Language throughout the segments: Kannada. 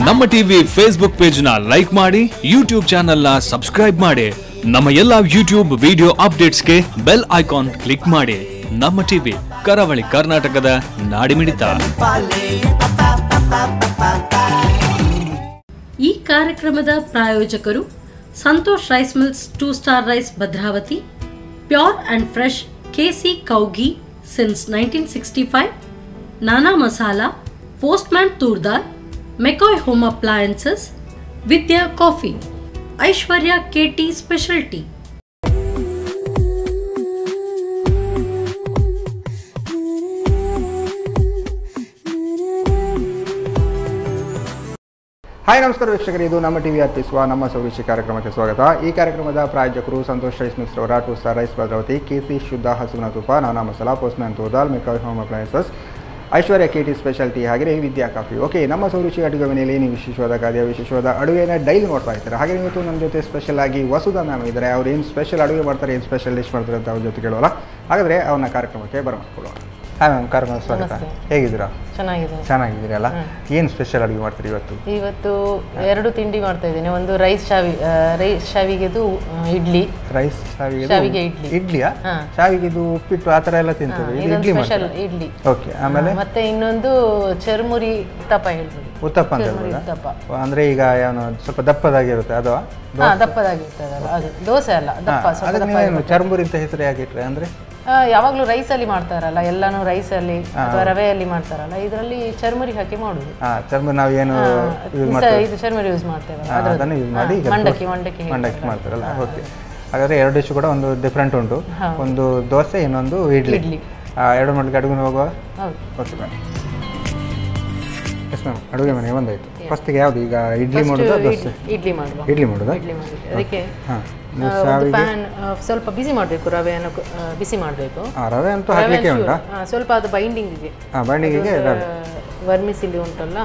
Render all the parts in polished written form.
ನಮ್ಮ ಟಿವಿ ಫೇಸ್ಬುಕ್ ಪೇಜ್ ನ ಲೈಕ್ ಮಾಡಿ, ಯೂಟ್ಯೂಬ್ ಚಾನೆಲ್ ನ ಸಬ್ಸ್ಕ್ರೈಬ್ ಮಾಡಿ. ನಮ್ಮ ಎಲ್ಲಾ ಯೂಟ್ಯೂಬ್ ವಿಡಿಯೋ ಅಪ್ಡೇಟ್ಸ್ಗೆ ಬೆಲ್ ಐಕಾನ್ ಕ್ಲಿಕ್ ಮಾಡಿ. ನಮ್ಮ ಟಿವಿ ಕರಾವಳಿ ಕರ್ನಾಟಕದ ನಾಡಿಮಿಡಿತ. ಈ ಕಾರ್ಯಕ್ರಮದ ಪ್ರಾಯೋಜಕರು Santosh rice mills 2 star rice Bhadravati, pure and fresh KC cow ghee since 1965, Nana masala, postman toor dal, McCoy home appliances, Vidya coffee, Aishwarya KT speciality. Hi ನಮಸ್ಕಾರ ವೀಕ್ಷಕರು, ಇದು ನಮ್ಮ ಟಿವಿ ಅರ್ಪಿಸುವ ನಮ್ಮ ಸೌರುಚಿ ಕಾರ್ಯಕ್ರಮಕ್ಕೆ ಸ್ವಾಗತ. ಈ ಕಾರ್ಯಕ್ರಮದ ಪ್ರಾಯೋಜಕರು ಸಂತೋಷ್ ರೈಸ್ ಮಿಲ್ಸ್ ರವರ 2 ಸ್ಟಾರ್ ರೈಸ್ ಭದ್ರಾವತಿ, KC ಶುದ್ಧ ಹಸುವಿನ ತುಪ್ಪ, Nana masala, postman toor dal, McCoy home appliances, Aishwarya KT speciality, ಹಾಗೆ ವಿದ್ಯಾ ಕಾಫಿ. ಓಕೆ, ನಮ್ಮ ಸೌರುಚಿ ಅಡುಗೆ ಮನೆಯಲ್ಲಿ ನೀವು ವಿಶೇಷವಾದ ಖಾದ್ಯ, ವಿಶೇಷವಾದ ಅಡುಗೆನ ಡೈಲಿ ನೋಡ್ತಾ ಇರ್ತಾರೆ. ಹಾಗೆ ಇವತ್ತು ನಮ್ಮ ಜೊತೆ ಸ್ಪೆಷಲ್ ಆಗಿ ವಸುಧಾ ಮ್ಯಾಮ್ ಇದ್ದಾರೆ. ಅವ್ರು ಏನು ಸ್ಪೆಷಲ್ ಅಡುಗೆ ಮಾಡ್ತಾರೆ, ಏನು ಸ್ಪೆಷಲ್ ಡಿಶ್ ಮಾಡ್ತಾರೆ ಅಂತ ಅವ್ರ ಜೊತೆ ಕೇಳೋಲ್ಲ. ಹಾಗಾದರೆ ಅವ್ರನ್ನ ಕಾರ್ಯಕ್ರಮಕ್ಕೆ ಬರಮಾಡ್ಕೊಳ್ಳೋಣ. ಹಾಯ್ ಮ್ಯಾಮ್, ಕಾರ್ಯಕ್ರಮ ಸ್ವಾಗತ. ಹೇಗಿದ್ದೀರಾ? ಚೆನ್ನಾಗಿದ್ದೀರಲ್ಲ. ಏನು ಸ್ಪೆಷಲ್ ಅಡುಗೆ ಮಾಡ್ತೀರಿ ಇವತ್ತು? ಇವತ್ತು 2 ತಿಂಡಿ ಮಾಡ್ತಾ ಇದ್ದೀನಿ. ಒಂದು ರೈಸ್ ಶಾವಿಗೆದು ಇಡ್ಲಿ. ರೈಸ್ ಶಾವಿಗೆ ಇಡ್ಲಿಯಾ? ಶಾವಿಗೆದು ಉಪ್ಪಿಟ್ಟು ಆ ಥರ ಎಲ್ಲ ತಿಂತೀವಿ. ಇಡ್ಲಿ. ಓಕೆ, ಆಮೇಲೆ ಮತ್ತೆ ಇನ್ನೊಂದು ಚರ್ಮುರಿ ಉತ್ತಪ್ಪ ಹೇಳ್ಬೋದು. ಉತ್ತಪ್ಪ ಅಂತ ಹೇಳ್ಬೋದಾ? ಅಂದ್ರೆ ಈಗ ಏನು ಸ್ವಲ್ಪ ದಪ್ಪದಾಗಿರುತ್ತೆ ಅದು? ದಪ್ಪದಾಗಿರ್ತದಲ್ಲ ಅದು, ದೋಸೆ ಅಲ್ಲ, ದಪ್ಪ. ಚರ್ಮುರಿ ಅಂತ ಹೆಸರು ಯಾಕೆ ಇಟ್ರೆ? ಅಂದ್ರೆ ಯಾವಾಗಲೂ ರೈಸಲ್ಲಿ ಮಾಡ್ತಾರಲ್ಲ, ಎಲ್ಲಾನು ರೈಸಲ್ಲಿ ಅಥವಾ ರವೆಯಲ್ಲಿ ಮಾಡ್ತಾರಲ್ಲ, ಇದರಲ್ಲಿ ಚರ್ಮುರಿ ಹಾಕಿ ಮಾಡುದು. ಚರ್ಮುರಿ ನಾವು ಏನು ಇದು ಚರ್ಮುರಿ ಯೂಸ್ ಮಾಡ್ತೇವಲ್ಲ, ಅದನ್ನು ಯೂಸ್ ಮಾಡಿ ಮಂಡಕ್ಕಿ ಮಾಡ್ತಾರಲ್ಲ. ಓಕೆ, ಹಾಗಾದ್ರೆ 2 ಡಿಶ್ ಕೂಡ ಒಂದು ಡಿಫ್ರೆಂಟ್ ಉಂಟು. ಒಂದು ದೋಸೆ, ಇನ್ನೊಂದು ಇಡ್ಲಿ. 2 ಮಟ್ಟಿಗೆ ಅಡುಗೆ ಹೋಗುವ. Okay ma'am. ಎಸ್ ಮ್ಯಾಮ್, ಅಡುಗೆ ಮನೆ ಒಂದಾಯ್ತು. ಫಸ್ಟಿಗೆ ಯಾವುದು ಈಗ ಇಡ್ಲಿ ಮಾಡೋದು, ದೋಸೆ? ಇಡ್ಲಿ ಮಾಡುವ. ಇಡ್ಲಿ ಮಾಡೋದಾ? ಅದಕ್ಕೆ ಪ್ಯಾನ್ ಸ್ವಲ್ಪ ಬಿಸಿ ಮಾಡಬೇಕು, ರವೆಯನ್ನು ಬಿಸಿ ಮಾಡಬೇಕು. ರವೆ ಅಂತೂ ಹಾಕಲಿಕ್ಕೆ ಉಂಟಾ? ಸ್ವಲ್ಪ ಅದು ಬೈಂಡಿಂಗಿಗೆ ವರ್ಮಿಸಿಲಿ ಉಂಟಲ್ಲ,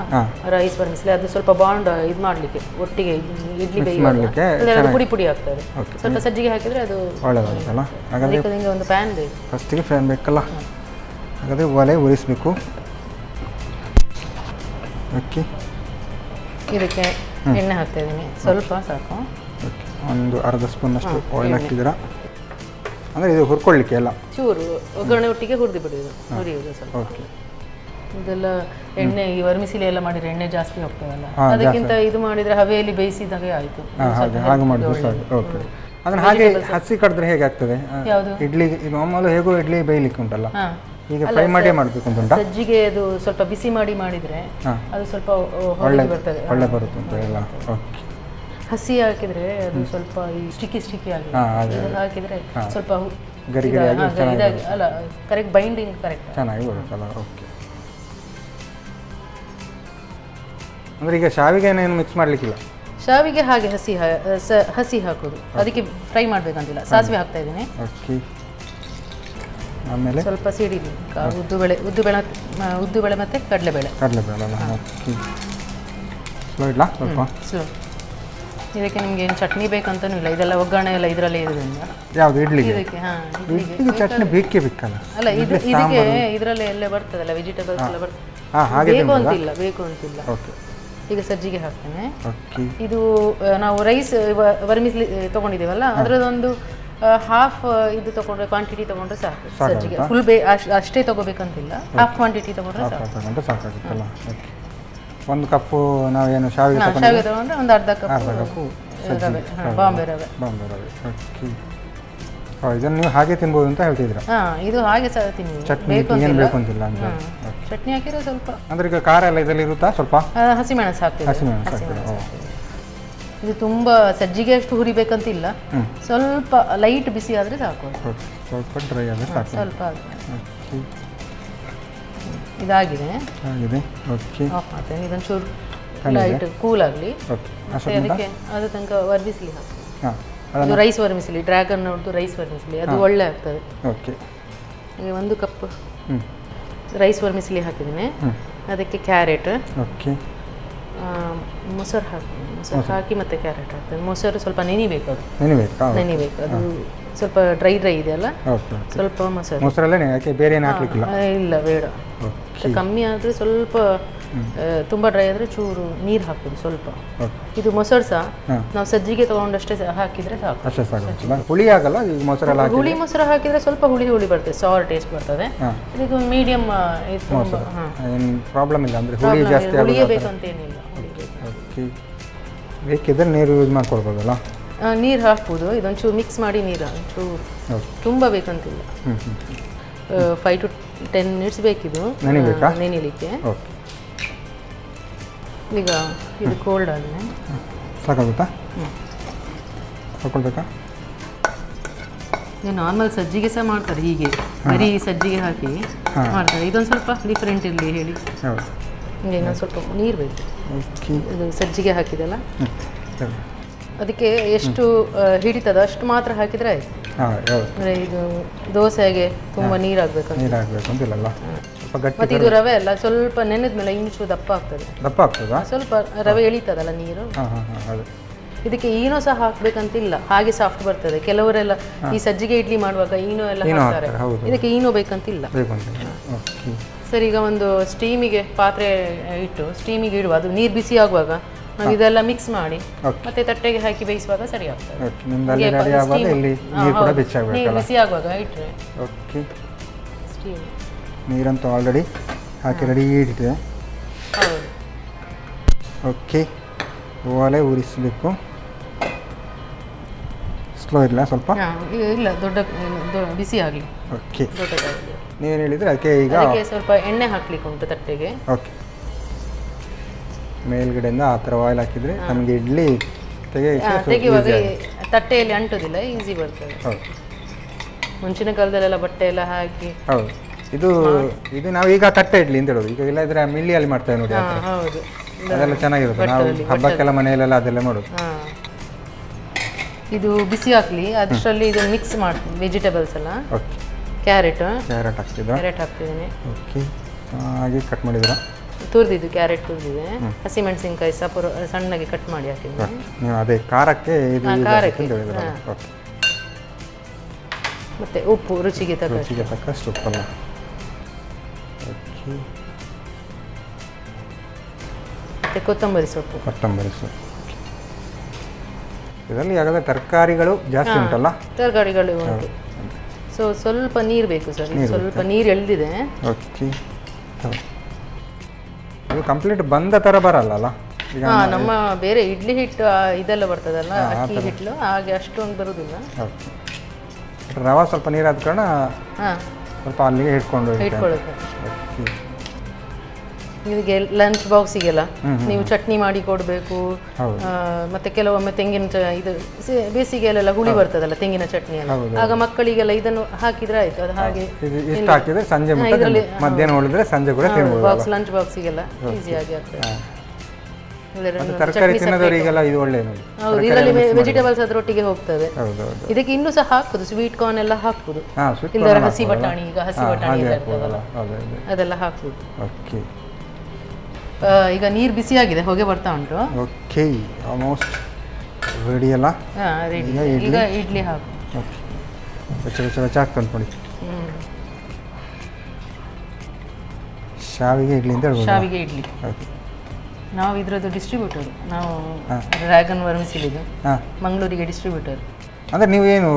ರೈಸ್ ವರ್ಮಿಸಿಲಿ, ಅದು ಸ್ವಲ್ಪ ಬಾಂಡ್ ಇದು ಮಾಡಲಿಕ್ಕೆ ಒಟ್ಟಿಗೆ ಇಡ್ಲಿ ಬೇಯಿಸಲಿಕ್ಕೆ ಪುಡಿ ಪುಡಿ ಆಗ್ತದೆ. ಸ್ವಲ್ಪ ಸಜ್ಜಿಗೆ ಹಾಕಿದ್ರೆ ಅದು ಒಳ್ಳೆದಾಗುತ್ತಲ್ಲ. ಹಾಗಾದ್ರೆ ಒಂದು ಪ್ಯಾನ್ ಬೇಕು. ಫಸ್ಟಿಗೆ ಫ್ಯಾನ್ ಬೇಕಲ್ಲ. ಹಾಗಾದರೆ ಒಲೆ ಉರಿಸಬೇಕು. ಓಕೆ, ಇದಕ್ಕೆ ಎಣ್ಣೆ ಹಾಕ್ತಾ ಇದ್ದೀನಿ, ಸ್ವಲ್ಪ ಸಾಕು. ಓಕೆ, ಒಂದು ಅರ್ಧ ಸ್ಪೂನ್ ಅಷ್ಟು ಆಯಿಲ್ ಹಾಕಿದ್ದೀರಾ? ಅಂದರೆ ಇದು ಹುರ್ಕೊಳ್ಳಿಕ್ಕೆ ಎಲ್ಲ ಚೂರು ಒಗ್ಗರಣೆ ಒಟ್ಟಿಗೆ ಹುರಿದು ಹುರಿಯುವುದು ಸ್ವಲ್ಪ. ಓಕೆ, ಇದೆಲ್ಲ ಎಣ್ಣೆ ಈ ವರ್ಮಿಸಿಲಿ ಎಲ್ಲ ಮಾಡಿದ್ರೆ ಎಣ್ಣೆ ಜಾಸ್ತಿ ಹೋಗ್ತದಲ್ಲ, ಅದಕ್ಕಿಂತ ಇದು ಮಾಡಿದರೆ ಹವೆಯಲ್ಲಿ ಬೇಯಿಸಿದಾಗೆ ಆಯಿತು. ಹಾಗೆ ಮಾಡಿದ್ರೆ ಸಾಕು. ಓಕೆ, ಅದನ್ನು ಹಾಗೆ ಹಸಿ ಕಡಿದ್ರೆ ಹೇಗೆ ಆಗ್ತದೆ? ಇಡ್ಲಿ ಮಾಮೂಲು ಹೇಗೋ ಇಡ್ಲಿ ಬೇಯಲಿಕ್ಕೆ ಉಂಟಲ್ಲ, ಈಗ ಫ್ರೈ ಮಾಡಿ ಮಾಡಬೇಕು ಅಂತ. ಸಜ್ಜಿಗೆ ಅದು ಸ್ವಲ್ಪ ಬಿಸಿ ಮಾಡಿ ಮಾಡಿದರೆ ಅದು ಸ್ವಲ್ಪ ಒಳ್ಳೆ ಬರ್ತದೆ, ಒಳ್ಳೆ ಬರುತ್ತೆ ಅಂತ ಎಲ್ಲ. ಓಕೆ, ಹಸಿ ಹಾಕಿದರೆ ಅದು ಸ್ವಲ್ಪ ಸ್ಟಿಕ್ಕಿ ಆಗಿ ಹಾಕಿದರೆ ಸ್ವಲ್ಪ ಗರಿ ಅಲ್ಲ, ಕರೆಕ್ಟ್ ಬೈಂಡಿಂಗ್ ಕರೆಕ್ಟ್ ಚೆನ್ನಾಗಿ ಬರುತ್ತಲ್ಲ. ಓಕೆ, ಅಂದರೆ ಈಗ ಶಾವಿಗೆನೇನು ಮಿಕ್ಸ್ ಮಾಡಲಿಕ್ಕಿಲ್ಲ? ಶಾವಿಗೆ ಹಾಗೆ ಹಸಿ ಹಾಕೋದು, ಅದಕ್ಕೆ ಫ್ರೈ ಮಾಡಬೇಕಂತಿಲ್ಲ. ಸಾಸಿವೆ ಹಾಕ್ತಾ ಇದ್ದೀನಿ. ಓಕೆ, ಆಮೇಲೆ ಸ್ವಲ್ಪ ಸಿಡಿಲಿ, ಉದ್ದುಬೇಳೆ ಮತ್ತು ಕಡಲೆಬೇಳೆ. ಓಕೆ, ಸ್ಲೋ ಇಡ್ಲಾ? ಸ್ವಲ್ಪ ಸ್ಲೋ. ಇದಕ್ಕೆ ನಿಮ್ಗೆ ಏನು ಚಟ್ನಿ ಬೇಕಂತನೂ ಇಲ್ಲ, ಇದೆಲ್ಲ ಒಗ್ಗರಣೆ ಎಲ್ಲ ಇದರಲ್ಲೇ ಇರೋದ್ರಿಂದ. ಯಾವುದು ಇಡ್ಲಿಗೆ? ಇದಕ್ಕೆ ಇಡ್ಲಿಗೆ ಚಟ್ನಿ ಬೇಕೇ ಬೇಕಲ್ಲ? ಅಲ್ಲ, ಇದಕ್ಕೆ ಇದರಲ್ಲೇ ಎಲ್ಲ ಬರ್ತದಲ್ಲ, ವೆಜಿಟೇಬಲ್ಸ್ ಎಲ್ಲ ಬರ್ತದೆ, ಬೇಕು ಅಂತಿಲ್ಲ. ಓಕೆ, ಈಗ ಸಜ್ಜಿಗೆ ಹಾಕ್ತೇನೆ. ಇದು ನಾವು ರೈಸ್ ವರ್ಮಿಸ್ಲಿ ತೊಗೊಂಡಿದ್ದೇವಲ್ಲ, ಅದರದೊಂದು ಹಾಫ್ ಇದು ತೊಗೊಂಡ್ರೆ, ಕ್ವಾಂಟಿಟಿ ತೊಗೊಂಡ್ರೆ ಸಾಕು. ಸಜ್ಜಿಗೆ ಫುಲ್ ಅಷ್ಟೇ ತೊಗೋಬೇಕಂತಿಲ್ಲ, ಹಾಫ್ ಕ್ವಾಂಟಿಟಿ ತೊಗೊಂಡ್ರೆ ಸಾಕಾಗುತ್ತಲ್ಲ. ಒಂದು ಕಪ್ಪು ನಾವೇನು ಶಾವಿಗೆ ತೊಗೊಂಡ್ರೆ ಒಂದು ಅರ್ಧ ಕಪ್ಪು ಬಾಂಬೆ ರವೆ. ಓಕೆ, ಇದನ್ನು ನೀವು ಹಾಗೆ ತಿನ್ಬೋದು ಅಂತ ಹೇಳ್ತಿದ್ದೀರಾ? ಇದು ಹಾಗೆ ಸಹ ತಿನ್ಬೋದು, ಚಟ್ನಿ ಏನು ಬೇಕು ಅಂತಿಲ್ಲ ಅಂತ. ಚಟ್ನಿ ಹಾಕಿದ್ರೆ ಸ್ವಲ್ಪ. ಅಂದ್ರೆ ಈಗ ಖಾರ ಎಲ್ಲ ಇದರಲ್ಲಿ ಇರುತ್ತಾ? ಸ್ವಲ್ಪ ಹಸಿಮೆಣಸು ಹಾಕ್ತೀವಿ. ಹಸಿಮೆಣಸು. ಇದು ತುಂಬ ಸಜ್ಜಿಗೆ ಅಷ್ಟು ಹುರಿಬೇಕಂತಿಲ್ಲ, ಸ್ವಲ್ಪ ಲೈಟ್ ಬಿಸಿ ಆದರೆ ಸಾಕು, ಸ್ವಲ್ಪ ಡ್ರೈ ಆದರೆ ಸಾಕು. ಸ್ವಲ್ಪ ಇದಾಗಿದೆ. ಓಕೆ, ಆಫ್ ಮಾಡ್ತೇನೆ. ಇದನ್ನು ಚೂರು ಲೈಟ್ ಕೂಲ್ ಆಗಲಿ. ಅದಕ್ಕೆ ಅದು ತನಕ ವರ್ಮಿಸ್ಲಿ ಹಾಕ್ತೀನಿ. ಅದು ರೈಸ್ ವರ್ಮಿಸ್ಲಿ, ಡ್ರ್ಯಾಗನ್ ಅವ್ರದ್ದು ರೈಸ್ ವರ್ಮಿಸ್ಲಿ, ಅದು ಒಳ್ಳೆ ಆಗ್ತದೆ. ಓಕೆ, ಈಗ 1 ಕಪ್ ರೈಸ್ ವರ್ಮಿಸ್ಲಿ ಹಾಕಿದ್ದೀನಿ. ಅದಕ್ಕೆ ಕ್ಯಾರೆಟ್, ಓಕೆ, ಮೊಸರು ಹಾಕಿ ಮತ್ತೆ ಕ್ಯಾರೆಟ್ ಹಾಕ್ತೇನೆ. ಮೊಸರು ಸ್ವಲ್ಪ ನೆನಿಬೇಕು, ಅದು ಅದು ಸ್ವಲ್ಪ ಡ್ರೈ ಇದೆಯಲ್ಲ, ಸ್ವಲ್ಪ ಮೊಸರಲ್ಲೇ ಯಾಕೆ ಬೇರೆ ಏನು ಹಾಕ್ಲಿಕ್ಕಿಲ್ಲ? ಇಲ್ಲ, ಬೇಡ. ಕಮ್ಮಿ ಆದರೆ ಸ್ವಲ್ಪ ತುಂಬ ಡ್ರೈ ಆದರೆ ಚೂರು ನೀರು ಹಾಕೋದು ಸ್ವಲ್ಪ. ಇದು ಮೊಸರು ಸಹ ನಾವು ಸಜ್ಜಿಗೆ ತೊಗೊಂಡಷ್ಟೇ ಹಾಕಿದರೆ ಸಾಕು. ಅಷ್ಟೇ ಸಾಕು. ಹುಳಿ ಆಗಲ್ಲ ಮೊಸರೆಲ್ಲ? ಹುಳಿ ಮೊಸರು ಹಾಕಿದರೆ ಸ್ವಲ್ಪ ಹುಳಿ ಹುಳಿ ಬರ್ತದೆ, ಸಾರ್ ಟೇಸ್ಟ್ ಬರ್ತದೆ. ಇದಕ್ಕೆ ಮೀಡಿಯಮ್ ಪ್ರಾಬ್ಲಮ್ ಇಲ್ಲ ಅಂದರೆ ಹುಳಿ ಜಾಸ್ತಿ ಹುಳಿಯೇ ಬೇಕಂತೇನಿಲ್ಲ. ಬೇಕಿದ್ರೆ ನೀರು ಯೂಸ್ ಮಾಡ್ಕೊಳ್ಬೋದಲ್ಲ? ನೀರು ಹಾಕ್ಬೋದು. ಇದೊಂಚೂರು ಮಿಕ್ಸ್ ಮಾಡಿ ನೀರು ಒಂಚೂರು, ತುಂಬ ಬೇಕಂತಿಲ್ಲ. 5 to 10 minutes ಬೇಕಿದು ನೆನೆಯಲಿಕ್ಕೆ. ಈಗ ಇದು ಕೋಲ್ಡ್ ಆಗಿದೆ, ಸಾಕಾಗುತ್ತಾ? ಹಾಕೊಳ್ಬೇಕಾ? ನಾರ್ಮಲ್ ಸಜ್ಜಿಗೆ ಸಹ ಮಾಡ್ತಾರೆ ಹೀಗೆ, ಬರೀ ಸಜ್ಜಿಗೆ ಹಾಕಿ ಮಾಡ್ತಾರೆ. ಇದೊಂದು ಸ್ವಲ್ಪ ಡಿಫ್ರೆಂಟ್ ಇರಲಿ ಹೇಳಿ. ಇನ್ನೊಂದು ಸ್ವಲ್ಪ ನೀರು ಬೇಕು. ಇದು ಸಜ್ಜಿಗೆ ಹಾಕಿದಲ್ಲ, ಅದಕ್ಕೆ ಎಷ್ಟು ಹಿಡಿತದ ಅಷ್ಟು ಮಾತ್ರ ಹಾಕಿದರೆ ಆಯ್ತು. ಅಂದರೆ ಇದು ದೋಸೆಗೆ ತುಂಬ ನೀರಾಗಬೇಕು ಅಂತಿಲ್ಲ. ಮತ್ತು ಇದು ರವೆ ಅಲ್ಲ, ಸ್ವಲ್ಪ ನೆನೆದ ಮೇಲೆ ಇಂಚು ದಪ್ಪ ಆಗ್ತದೆ. ಸ್ವಲ್ಪ ರವೆ ಎಳಿತದಲ್ಲ ನೀರು. ಇದಕ್ಕೆ ಈನೋ ಸಹ ಹಾಕ್ಬೇಕಂತಿಲ್ಲ, ಹಾಗೆ ಸಾಫ್ಟ್ ಬರ್ತದೆ. ಕೆಲವರೆಲ್ಲ ಈ ಸಜ್ಜಿಗೆ ಇಡ್ಲಿ ಮಾಡುವಾಗ ಈನೋ ಎಲ್ಲ ಹಾಕ್ತಾರೆ, ಇದಕ್ಕೆ ಈನೋ ಬೇಕಂತಿಲ್ಲ. ಸರಿ, ಈಗ ಒಂದು ಸ್ಟೀಮಿಗೆ ಪಾತ್ರೆ ಇಟ್ಟು ಸ್ಟೀಮಿಗೆ ಇಡುವ. ಅದು ನೀರು ಬಿಸಿ ಆಗುವಾಗ ನಾವು ಇದೆಲ್ಲ ಮಿಕ್ಸ್ ಮಾಡಿ ಮತ್ತೆ ತಟ್ಟೆಗೆ ಹಾಕಿ ಬೇಯಿಸುವಾಗ ಸರಿ ಆಗ್ತದೆ. ಬಿಸಿ ಆಗುವಾಗ ಇಟ್ಟರೆ ಸ್ಟೀಮ್. ನೀರಂತೂ ಆಲ್ರೆಡಿ ಹಾಕಿ ರೆಡಿ ಇಟ್ಟಿದೆ. ಹೌದು. ಓಕೆ, ಒಲೆ ಉರಿಸಬೇಕು. ಸ್ಲೋ ಇಲ್ಲ, ಸ್ವಲ್ಪ ಇಲ್ಲ, ದೊಡ್ಡ ಬಿಸಿ ಆಗಲಿ. ಓಕೆ, ನೀವೇನು ಹೇಳಿದರೆ ಅದಕ್ಕೆ ಈಗ ಸ್ವಲ್ಪ ಎಣ್ಣೆ ಹಾಕ್ಲಿಕ್ಕೆ ಉಂಟು ತಟ್ಟೆಗೆ. ಓಕೆ, ಮೇಲ್ಗಡೆಯಿಂದ ಆ ಥರ ಆಯಿಲ್ ಹಾಕಿದರೆ ನಮಗೆ ಇಡ್ಲಿ ತೆಗೆಯುವಾಗ ತಟ್ಟೆಯಲ್ಲಿ ಅಂಟೋದಿಲ್ಲ, ಈಸಿ ಬರ್ತದೆ. ಮುಂಚಿನ ಕಾಲದಲ್ಲೆಲ್ಲ ಬಟ್ಟೆ ಎಲ್ಲ ಹಾಕಿ. ಹೌದು, ಇದು ನಾವು ಈಗ ತಟ್ಟೆ ಇಡ್ಲಿ ಅಂತ ಹೇಳೋದು. ಈಗ ಇಲ್ಲದ್ರೆ ಮಿಲ್ಲಿಯಲ್ಲಿ ಮಾಡ್ತೇವೆ ನೋಡಿ, ಹೌದು, ಅದೆಲ್ಲ ಚೆನ್ನಾಗಿರುತ್ತೆ. ನಾವು ಹಬ್ಬಕ್ಕೆಲ್ಲ ಮನೆಯಲ್ಲೆಲ್ಲ ಅದೆಲ್ಲ ಮಾಡೋದು. ಇದು ಬಿಸಿ ಹಾಕ್ಲಿ, ಅದರಲ್ಲಿ ಇದನ್ನು ಮಿಕ್ಸ್ ಮಾಡ್ತೀನಿ. ವೆಜಿಟೇಬಲ್ಸ್ ಎಲ್ಲ, ಕ್ಯಾರೆಟ್ ಹಾಕ್ತಿದ್ದೀನಿ. ಓಕೆ, ಹಾಗೆ ಕಟ್ ಮಾಡಿದ್ರ ತುರಿದಿದ್ದು ಕ್ಯಾರೆಟ್ ತುರಿದಿದೆ. ಹಸಿಮೆಣಸಿನಕಾಯಿ ಸಣ್ಣಗೆ ಕಟ್ ಮಾಡಿ ಹಾಕಿದ್ದೆ. ಅದೇ ಖಾರಕ್ಕೆ ಮತ್ತೆ ಉಪ್ಪು ರುಚಿಗೆ ತಕ್ಕಷ್ಟು ಉಪ್ಪಲ್ಲ. ಮತ್ತೆ ಕೊತ್ತಂಬರಿ ಸೊಪ್ಪು. ಇದರಲ್ಲಿ ಯಾಕಂದ್ರೆ ತರಕಾರಿಗಳು ಜಾಸ್ತಿ ಉಂಟಲ್ಲ? ತರಕಾರಿಗಳು ಉಂಟು. ಸ್ವಲ್ಪ ನೀರು ಬೇಕು ಸರ್, ಸ್ವಲ್ಪ ನೀರು ಎಳೆದಿದೆ. ಓಕೆ, ಇದು ಕಂಪ್ಲೀಟ್ ಬಂದ ಥರ ಬರಲ್ಲ? ಈಗ ನಮ್ಮ ಬೇರೆ ಇಡ್ಲಿ ಹಿಟ್ಟು ಇದೆಲ್ಲ ಬರ್ತದಲ್ಲ, ಅಕ್ಕಿ ಹಿಟ್ಟು, ಹಾಗೆ ಅಷ್ಟೊಂದು ಬರುವುದಿಲ್ಲ. ರವೆ ಸ್ವಲ್ಪ ನೀರಾದ ಕಾರಣ ಸ್ವಲ್ಪ ಅಲ್ಲಿಗೆ ಇಟ್ಕೊಳ್ಳುತ್ತೆ. ನಿಮಗೆ ಲಂಚ್ ಬಾಕ್ಸಿಗೆಲ್ಲ ನೀವು ಚಟ್ನಿ ಮಾಡಿ ಕೊಡಬೇಕು. ಮತ್ತೆ ಕೆಲವೊಮ್ಮೆ ತೆಂಗಿನ ಇದು ಬೇಸಿಗೆಯಲ್ಲೆಲ್ಲ ಹುಳಿ ಬರ್ತದಲ್ಲ ತೆಂಗಿನ ಚಟ್ನಿ ಎಲ್ಲ, ಆಗ ಮಕ್ಕಳಿಗೆಲ್ಲ ಇದನ್ನು ಹಾಕಿದ್ರೆ ಆಯ್ತು. ಅದು ಹಾಗೆ ಸಂಜೆ ಮಧ್ಯಾಹ್ನ ಉಳಿದ್ರೆ ಸಂಜೆ ಕೂಡ ಬಾಕ್ಸ್ ಲಂಚ್ ಬಾಕ್ಸಿಗೆಲ್ಲ ಈಸಿಯಾಗಿ ಆಗ್ತದೆ. ತರಕಾರಿ ತಿನ್ನೋದವರಿಗೆಲ್ಲ ಇದು ಒಳ್ಳೆ ನೋಡಿ. ಹೌದು, ಇದರಲ್ಲಿ ವೆಜಿಟೇಬಲ್ಸ್ ಅದರೊಟ್ಟಿಗೆ ಹೋಗ್ತದೆ. ಇದಕ್ಕೆ ಇನ್ನೂ ಸಹ ಹಾಕುದು, ಸ್ವೀಟ್ ಕಾರ್ನ್ ಎಲ್ಲ ಹಾಕುದು, ಇಲ್ಲರ ಹಸಿ ಬಟಾಣಿ. ಈಗ ಹಸಿ ಬಟಾಣಿ ಅದೆಲ್ಲ ಹಾಕುದು. ಈಗ ನೀರು ಬಿಸಿ ಆಗಿದೆ, ಹೊಗೆ ಬರ್ತಾ ಉಂಟು. ಓಕೆ, ಆಲ್ಮೋಸ್ಟ್ ರೆಡಿ ಅಲ್ಲ? ಈಗ ಇಡ್ಲಿ ಹಾಕು. ಬೆಚ್ಚ ಆಗ್ತಂತ ನೋಡಿ. ಶಾವಿಗೆ ಇಡ್ಲಿ ಅಂತ ಹೇಳ್ಬೋದು. ಶಾವಿಗೆ ಇಡ್ಲಿ ನಾವು ಇದರದ್ದು ಡಿಸ್ಟ್ರಿಬ್ಯೂಟರ್. ನಾವು ಡ್ರ್ಯಾಗನ್ ವರ್ಮಿಸಿಲಿದು ಮಂಗಳೂರಿಗೆ ಡಿಸ್ಟ್ರಿಬ್ಯೂಟರ್. ಅಂದರೆ ನೀವೇನು?